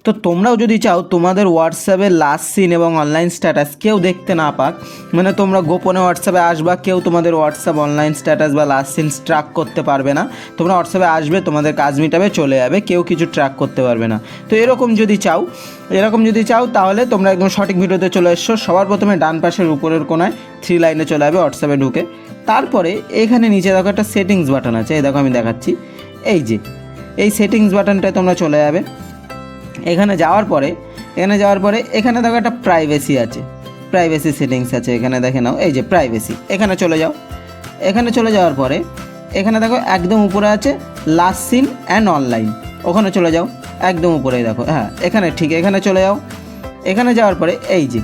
তো তোমরাও যদি চাও তোমাদের হোয়াটসঅ্যাপে লাস্ট সিন এবং অনলাইন স্ট্যাটাস কেউ দেখতে না পাক, মানে তোমরা গোপনে হোয়াটসঅ্যাপে আসবা, কেউ তোমাদের হোয়াটসঅ্যাপ অনলাইন স্ট্যাটাস বা লাস্ট সিন ট্র্যাক করতে পারবে না। তোমরা হোয়াটসঅ্যাপে আসবে, তোমাদের কাজ মিটাবে, চলে যাবে, কেউ কিছু ট্র্যাক করতে পারবে না। তো এরকম যদি চাও তাহলে তোমরা একদম সঠিক ভিডিওতে চলে এসছো। সবার প্রথমে ডান পাশের উপরের কোনায় 3 লাইনে চলে যাবে হোয়াটসঅ্যাপে ঢুকে। তারপরে এখানে নিচে দেখো একটা সেটিংস বাটন আছে, এই দেখো আমি দেখাচ্ছি, এই যে এই সেটিংস বাটনটায় তোমরা চলে যাবে। এখানে যাওয়ার পরে এখানে দেখো একটা প্রাইভেসি আছে, প্রাইভেসি সেটিংস আছে, এখানে দেখে নাও, এই যে প্রাইভেসি, এখানে চলে যাও। এখানে চলে যাওয়ার পরে এখানে দেখো একদম উপরে আছে লাস্ট সিন অ্যান্ড অনলাইন, ওখানে চলে যাও, একদম উপরেই দেখো, হ্যাঁ এখানে ঠিক, এখানে চলে যাও। এখানে যাওয়ার পরে এই যে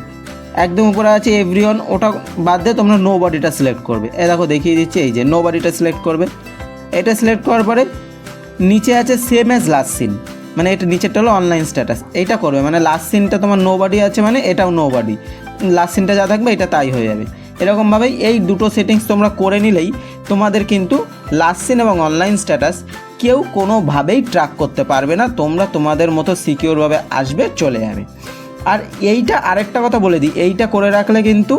একদম উপরে আছে এভরিওয়ান, ওটা বাদ দিয়ে তোমরা নো বডিটা সিলেক্ট করবে। এ দেখো দেখিয়ে দিচ্ছি, এই যে নো বডিটা সিলেক্ট করবে। এটা সিলেক্ট করার পরে নিচে আছে সেম অ্যাজ লাস্ট সিন, মানে এটা নিচেরটা হলো অনলাইন স্ট্যাটাস, এইটা করবে, মানে লাস্ট সিনটা তোমার নো বডি আছে মানে এটাও নো বডি, লাস্ট সিনটা যা থাকবে এটা তাই হয়ে যাবে। এরকমভাবেই এই দুটো সেটিংস তোমরা করে নিলেই তোমাদের কিন্তু লাস্ট সিন এবং অনলাইন স্ট্যাটাস কেউ কোনোভাবেই ট্র্যাক করতে পারবে না। তোমরা তোমাদের মতো সিকিউরভাবে আসবে, চলে যাবে। আর এইটা আরেকটা কথা বলে দিই, এইটা করে রাখলে কিন্তু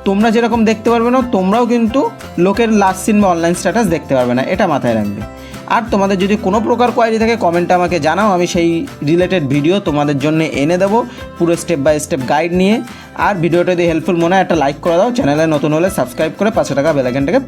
তোমরা যেরকম দেখতে পারবে না, তোমরাও কিন্তু লোকের লাস্ট সিন বা অনলাইন স্ট্যাটাস দেখতে পারবে না, এটা মাথায় রাখবে। আর তোমাদের যদি কোনো প্রকার কোয়ারি থাকে কমেন্টে আমাকে জানাও, আমি সেই রিলেটেড ভিডিও তোমাদের জন্য এনে দেবো, পুরো স্টেপ বাই স্টেপ গাইড নিয়ে। আর ভিডিওটা যদি হেল্পফুল মনে হয় একটা লাইক করে দাও, চ্যানেলে নতুন হলে সাবস্ক্রাইব করে 500 টাকা বেল আইকনটাকে